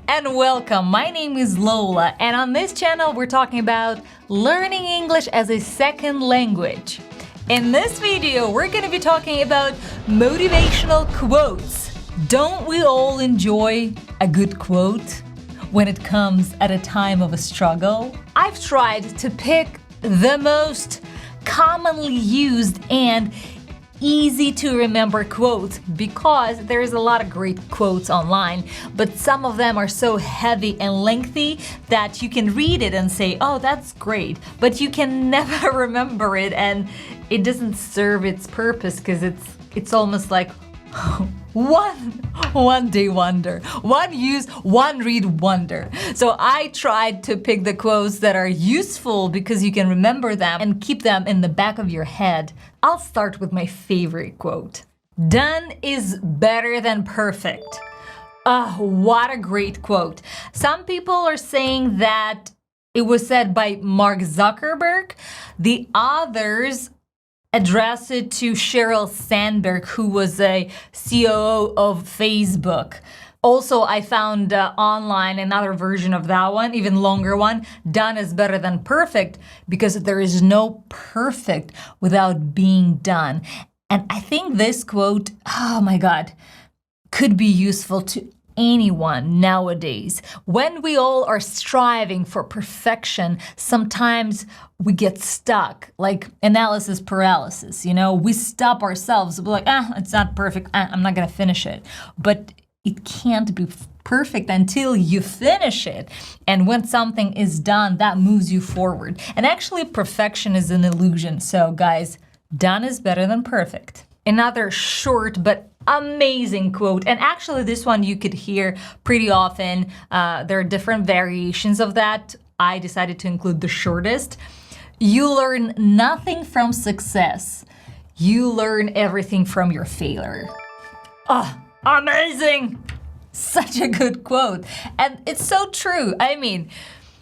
and welcome. My name is Lola, and on this channel we're talking about learning English as a second language. In this video, we're going to be talking about motivational quotes. Don't we all enjoy a good quote when it comes at a time of a struggle? I've tried to pick the most commonly used and easy to remember quotes because there's a lot of great quotes online, but some of them are so heavy and lengthy that you can read it and say, oh, that's great, but you can never remember it and it doesn't serve its purpose because it's almost like one day wonder, one use, one read wonder. So I tried to pick the quotes that are useful because you can remember them and keep them in the back of your head. I'll start with my favorite quote. Done is better than perfect. What a great quote. Some people are saying that it was said by Mark Zuckerberg. The others address it to Sheryl Sandberg, who was a COO of Facebook. Also, I found online another version of that one, even longer one. Done is better than perfect because there is no perfect without being done. And I think this quote, oh my God, could be useful to anyone nowadays. When we all are striving for perfection, sometimes we get stuck, like analysis paralysis, we stop ourselves, we're like, it's not perfect, I'm not gonna finish it. But it can't be perfect until you finish it. And when something is done, that moves you forward. And actually, perfection is an illusion. So guys, done is better than perfect. Another short but amazing quote, and actually this one you could hear pretty often. There are different variations of that. I decided to include the shortest. You learn nothing from success. You learn everything from your failure. Amazing! Such a good quote. And it's so true. I mean,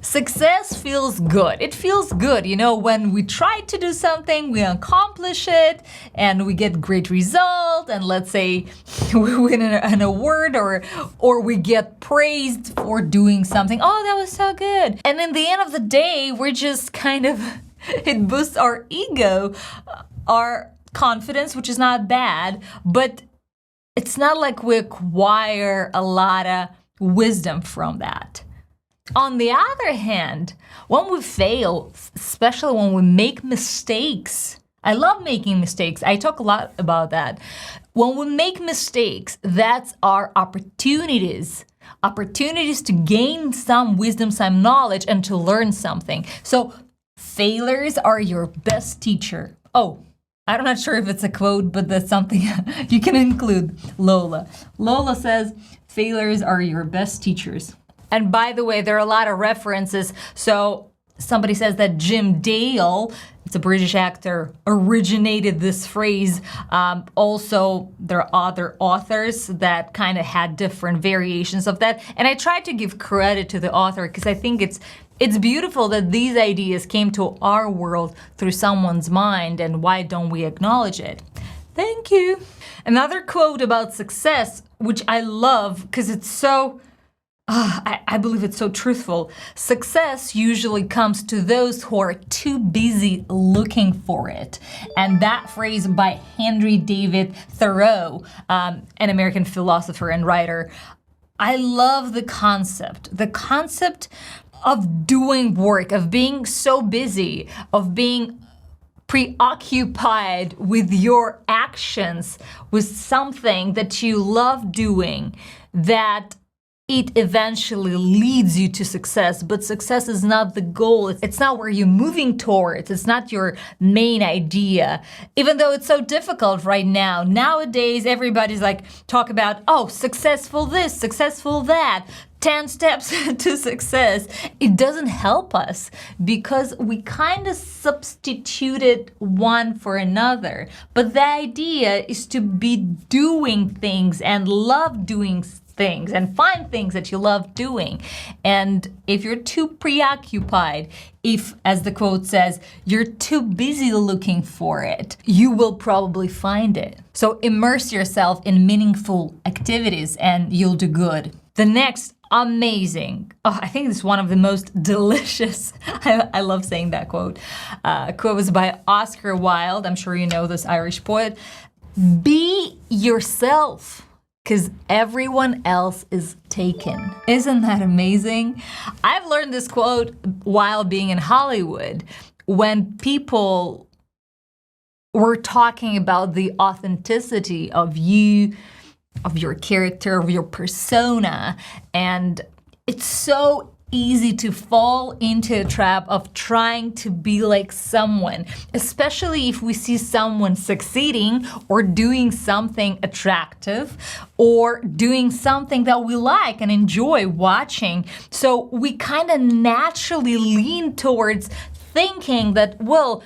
success feels good. It feels good, when we try to do something, we accomplish it, and we get great result, and let's say we win an award or we get praised for doing something. Oh, that was so good. And in the end of the day, we're just it boosts our ego, our confidence, which is not bad, but it's not like we acquire a lot of wisdom from that. On the other hand, when we fail, especially when we make mistakes, I love making mistakes. I talk a lot about that. When we make mistakes, that's our opportunities to gain some wisdom, some knowledge, and to learn something. So failures are your best teacher. I'm not sure if it's a quote, but that's something you can include. Lola says, failures are your best teachers. And by the way, there are a lot of references. So somebody says that Jim Dale, it's a British actor, originated this phrase. Also, there are other authors that kind of had different variations of that. And I tried to give credit to the author because I think it's beautiful that these ideas came to our world through someone's mind, and why don't we acknowledge it? Thank you. Another quote about success, which I love because it's so I believe it's so truthful. Success usually comes to those who are too busy looking for it. And that phrase by Henry David Thoreau, an American philosopher and writer. I love the concept of doing work, of being so busy, of being preoccupied with your actions, with something that you love doing, that it eventually leads you to success. But success is not the goal. It's not where you're moving towards. It's not your main idea. Even though it's so difficult right now. Nowadays, everybody's like, talk about, successful this, successful that. 10 steps to success. It doesn't help us because we kind of substituted one for another. But the idea is to be doing things and love doing things and find things that you love doing. And if you're too preoccupied, if, as the quote says, you're too busy looking for it, you will probably find it. So immerse yourself in meaningful activities and you'll do good. The next amazing, I think it's one of the most delicious, I love saying that quote. Quote was by Oscar Wilde. I'm sure you know this Irish poet. Be yourself, because everyone else is taken. Isn't that amazing? I've learned this quote while being in Hollywood, when people were talking about the authenticity of you, of your character, of your persona, and it's so easy to fall into a trap of trying to be like someone, especially if we see someone succeeding or doing something attractive or doing something that we like and enjoy watching. So we kind of naturally lean towards thinking that, well,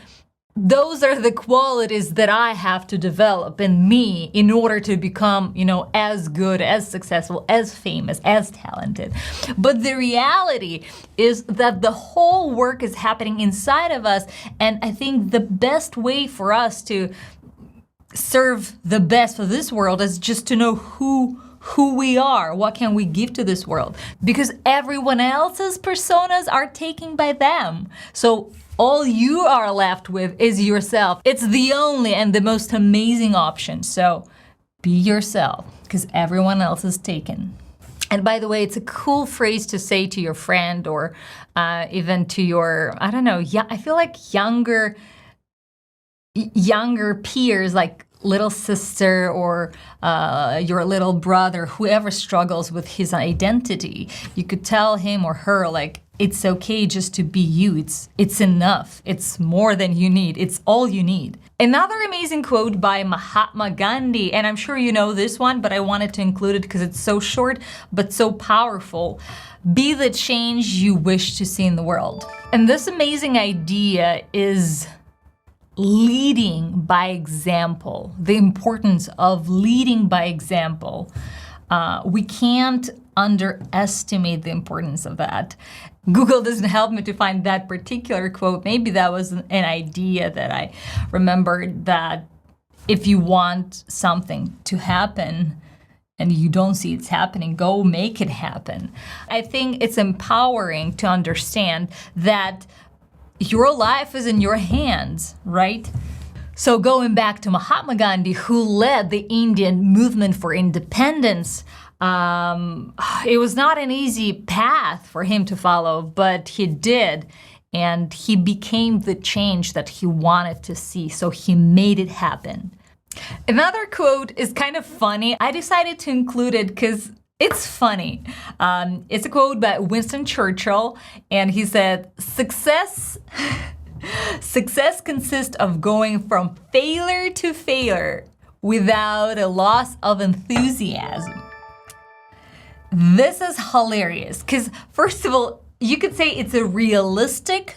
those are the qualities that I have to develop in me in order to become, as good, as successful, as famous, as talented. But the reality is that the whole work is happening inside of us. And I think the best way for us to serve the best for this world is just to know who we are, what can we give to this world, because everyone else's personas are taken by them. So all you are left with is yourself. It's the only and the most amazing option. So be yourself, because everyone else is taken. And by the way, it's a cool phrase to say to your friend or even to your, I feel like younger peers, like little sister or your little brother, whoever struggles with his identity. You could tell him or her, like, it's okay just to be you. It's enough. It's more than you need. It's all you need. Another amazing quote by Mahatma Gandhi, and I'm sure you know this one, but I wanted to include it because it's so short but so powerful. Be the change you wish to see in the world. And this amazing idea is leading by example, the importance of leading by example. We can't underestimate the importance of that. Google doesn't help me to find that particular quote. Maybe that was an idea that I remembered, that if you want something to happen and you don't see it's happening, go make it happen. I think it's empowering to understand that your life is in your hands, right? So going back to Mahatma Gandhi, who led the Indian movement for independence, it was not an easy path for him to follow, but he did. And he became the change that he wanted to see. So he made it happen. Another quote is kind of funny. I decided to include it because it's funny. It's a quote by Winston Churchill, and he said, Success consists of going from failure to failure without a loss of enthusiasm. This is hilarious because, first of all, you could say it's a realistic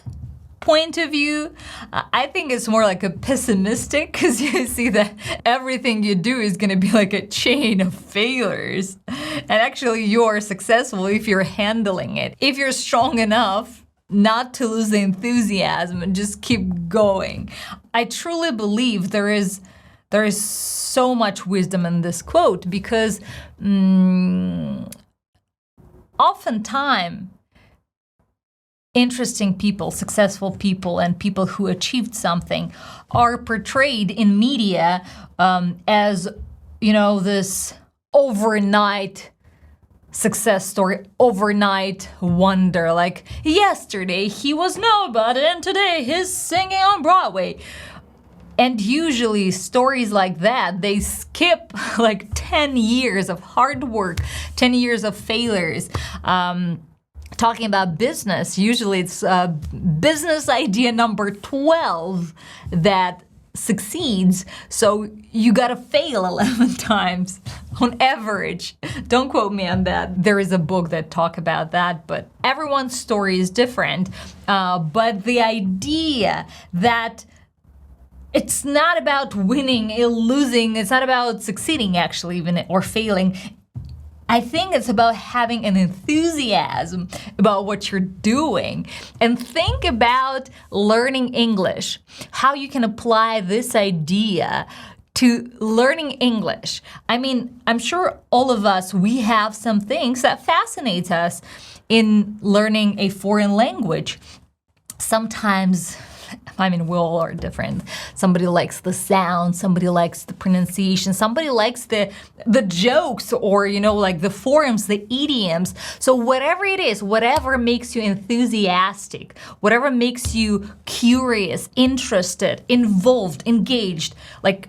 point of view. I think it's more like a pessimistic, because you see that everything you do is going to be like a chain of failures. And actually, you're successful if you're handling it. If you're strong enough not to lose the enthusiasm and just keep going. I truly believe there is so much wisdom in this quote, because oftentimes interesting people, successful people, and people who achieved something are portrayed in media as, this overnight success story, overnight wonder. Like, yesterday he was nobody and today he's singing on Broadway. And usually stories like that, they skip like 10 years of hard work, 10 years of failures. Talking about business, usually it's business idea number 12 that succeeds. So you gotta fail 11 times on average. Don't quote me on that. There is a book that talks about that, but everyone's story is different. But the idea that it's not about winning or losing, it's not about succeeding actually, even, or failing. I think it's about having an enthusiasm about what you're doing. And think about learning English, how you can apply this idea to learning English. I mean, I'm sure all of us, we have some things that fascinate us in learning a foreign language. Sometimes, I mean, we all are different. Somebody likes the sound, somebody likes the pronunciation, somebody likes the jokes or, like the forms, the idioms. So whatever it is, whatever makes you enthusiastic, whatever makes you curious, interested, involved, engaged, like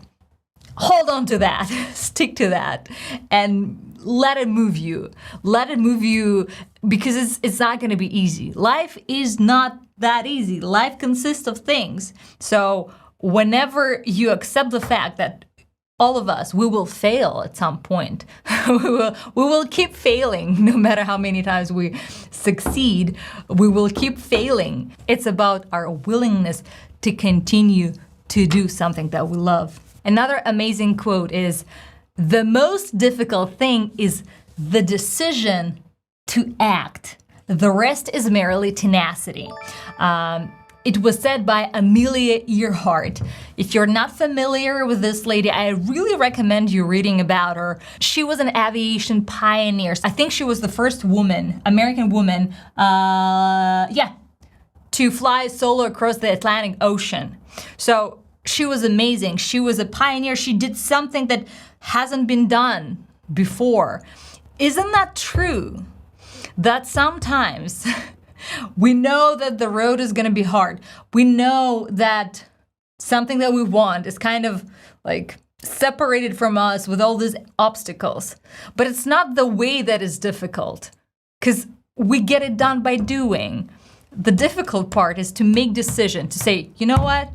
hold on to that, stick to that, and let it move you. Let it move you because it's not going to be easy. Life is not that easy. Life consists of things. So whenever you accept the fact that all of us, we will fail at some point. we will keep failing no matter how many times we succeed. We will keep failing. It's about our willingness to continue to do something that we love. Another amazing quote is, "The most difficult thing is the decision to act. The rest is merely tenacity." It was said by Amelia Earhart. If you're not familiar with this lady, I really recommend you reading about her. She was an aviation pioneer. I think she was the first woman, American woman, to fly solo across the Atlantic Ocean. So she was amazing. She was a pioneer. She did something that hasn't been done before. Isn't that true? That sometimes we know that the road is going to be hard. We know that something that we want is kind of like separated from us with all these obstacles. But it's not the way that is difficult, because we get it done by doing. The difficult part is to make decision, to say, you know what?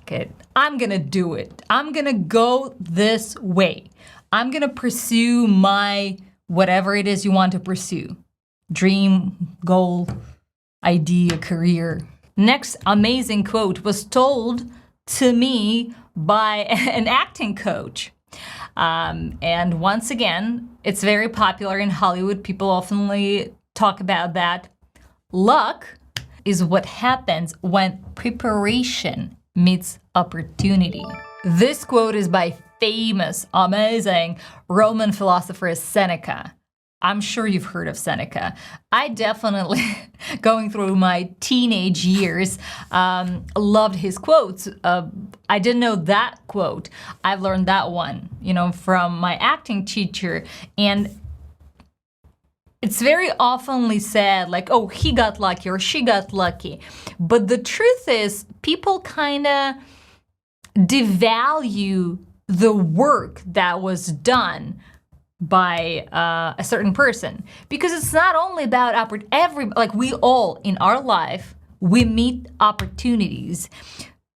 Okay, I'm going to do it. I'm going to go this way. I'm going to pursue my whatever it is you want to pursue. Dream, goal, idea, career. Next amazing quote was told to me by an acting coach. And once again, it's very popular in Hollywood. People often talk about that. Luck is what happens when preparation meets opportunity. This quote is by famous, amazing Roman philosopher Seneca. I'm sure you've heard of Seneca. I definitely, going through my teenage years, loved his quotes. I didn't know that quote. I've learned that one, from my acting teacher. And it's very oftenly said, like, oh, he got lucky or she got lucky. But the truth is, people kind of devalue the work that was done by a certain person, because it's not only about we all in our life, we meet opportunities.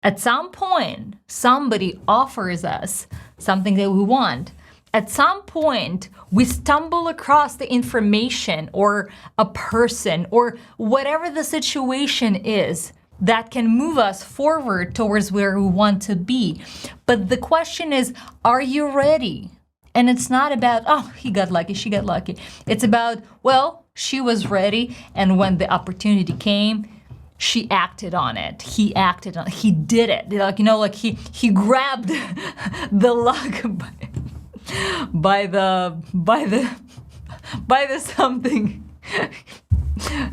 At some point, somebody offers us something that we want. At some point, we stumble across the information or a person or whatever the situation is that can move us forward towards where we want to be. But the question is, are you ready? And it's not about, oh, he got lucky, she got lucky. It's about, well, she was ready, and when the opportunity came, she acted on it. He acted on it. He did it. He grabbed the luck by the something.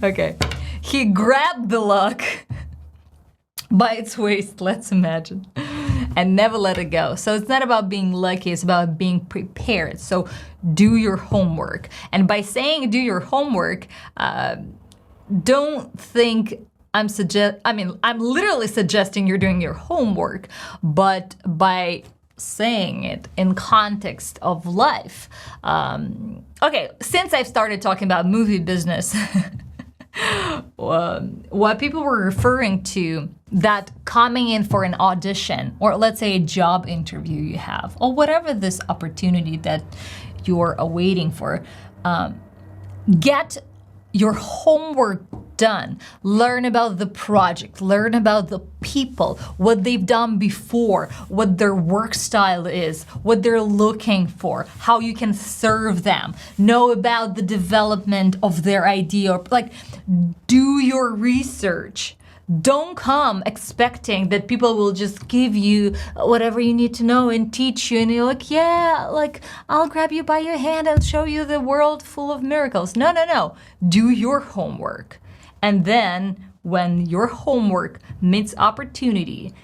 Okay. He grabbed the luck by its waist, let's imagine, and never let it go. So it's not about being lucky, it's about being prepared. So do your homework. And by saying do your homework, don't think I'm literally suggesting you're doing your homework, but by saying it in context of life. Okay, since I've started talking about movie business, what people were referring to, that coming in for an audition, or let's say a job interview you have, or whatever this opportunity that you're awaiting for, get your homework done. Learn about the project, learn about the people, what they've done before, what their work style is, what they're looking for, how you can serve them, know about the development of their idea, do your research. Don't come expecting that people will just give you whatever you need to know and teach you. And you're like, yeah, like I'll grab you by your hand and show you the world full of miracles. No, no, no. Do your homework. And then when your homework meets opportunity,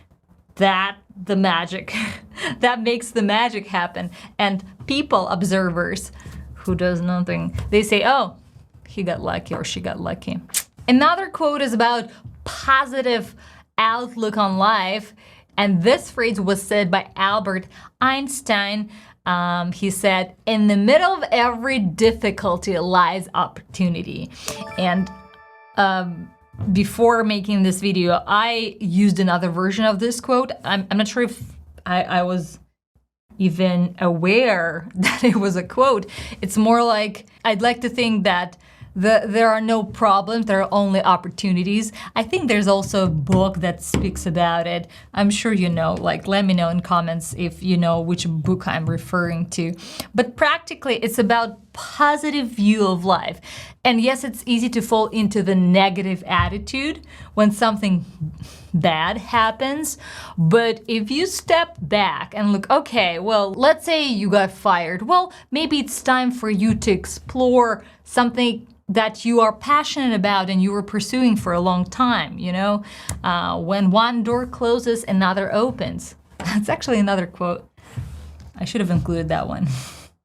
that makes the magic happen. And people, observers who does nothing, they say, oh, he got lucky or she got lucky. Another quote is about positive outlook on life. And this phrase was said by Albert Einstein. He said, in the middle of every difficulty lies opportunity. And before making this video, I used another version of this quote. I'm not sure if I was even aware that it was a quote. It's more like, I'd like to think that there are no problems, there are only opportunities. I think there's also a book that speaks about it. I'm sure you know, like let me know in comments if you know which book I'm referring to. But practically it's about positive view of life. And yes, it's easy to fall into the negative attitude when something bad happens. But if you step back and look, okay, well, let's say you got fired. Well, maybe it's time for you to explore something that you are passionate about and you were pursuing for a long time, you know? When one door closes, another opens. That's actually another quote. I should have included that one.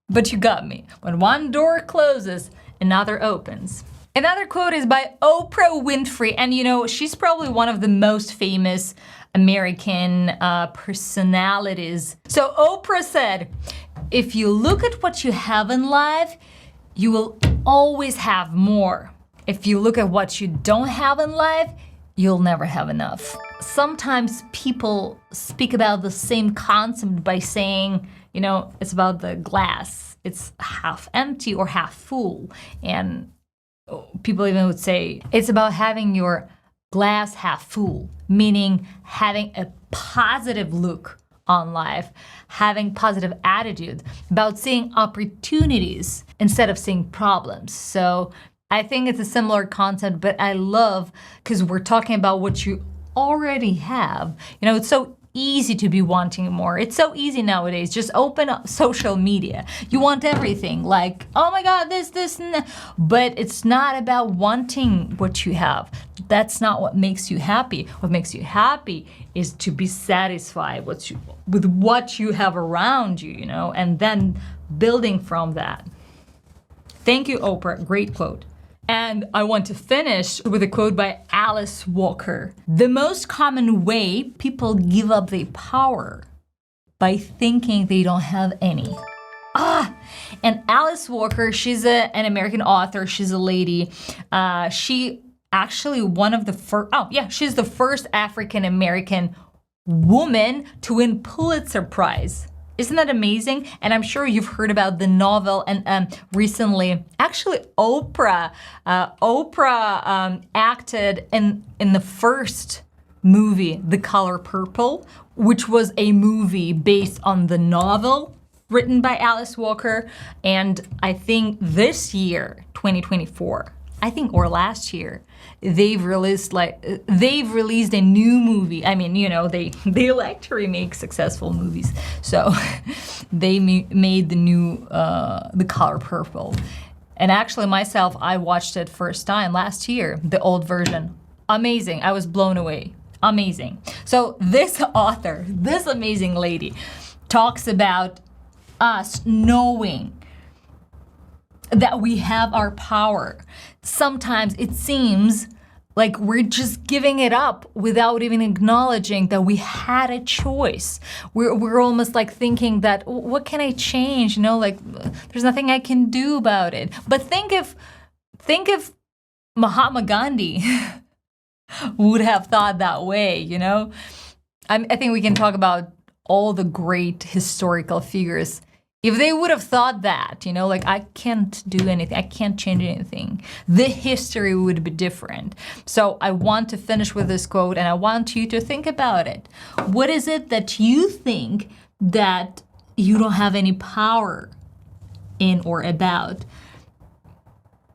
But you got me. When one door closes, another opens. Another quote is by Oprah Winfrey, and you know, she's probably one of the most famous American personalities. So Oprah said, if you look at what you have in life, you will always have more. If you look at what you don't have in life, you'll never have enough. Sometimes people speak about the same concept by saying, you know, it's about the glass. It's half empty or half full. And people even would say it's about having your glass half full, meaning having a positive look on life, having positive attitude, about seeing opportunities instead of seeing problems. So I think it's a similar concept, but I love, because we're talking about what you already have. You know, it's so easy to be wanting more. It's so easy nowadays. Just open up social media. You want everything, like, oh my God, this, and that. But it's not about wanting what you have. That's not what makes you happy. What makes you happy is to be satisfied with what you have around you, you know, and then building from that. Thank you, Oprah. Great quote. And I want to finish with a quote by Alice Walker. The most common way people give up their power by thinking they don't have any. And Alice Walker, she's an American author. She's a lady. She actually she's the first African American woman to win Pulitzer Prize. Isn't that amazing? And I'm sure you've heard about the novel. And recently, actually, Oprah acted in the first movie, The Color Purple, which was a movie based on the novel written by Alice Walker. And I think this year, 2024, or last year, they've released a new movie. I mean, you know, they like to remake successful movies. So they made the new The Color Purple. And actually myself, I watched it first time last year, the old version. Amazing. I was blown away. Amazing. So this author, this amazing lady, talks about us knowing that we have our power. Sometimes it seems like we're just giving it up without even acknowledging that we had a choice. We're almost like thinking that, what can I change? You know, like there's nothing I can do about it. But think if Mahatma Gandhi would have thought that way, you know? I think we can talk about all the great historical figures. If they would have thought that, you know, like I can't do anything, I can't change anything, the history would be different. So I want to finish with this quote, and I want you to think about it. What is it that you think that you don't have any power in or about?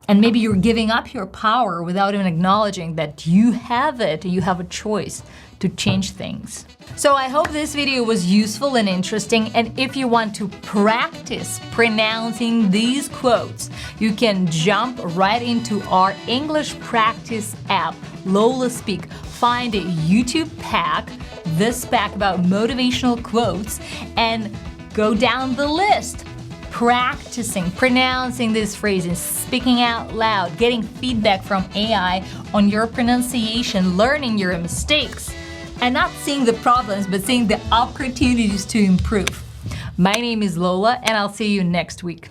And maybe you're giving up your power without even acknowledging that you have it, you have a choice to change things. So I hope this video was useful and interesting, and if you want to practice pronouncing these quotes, you can jump right into our English practice app, LOLA SPEAK. Find a YouTube pack, this pack about motivational quotes, and go down the list. Practicing, pronouncing these phrases, speaking out loud, getting feedback from AI on your pronunciation, learning your mistakes, and not seeing the problems, but seeing the opportunities to improve. My name is Lola, and I'll see you next week.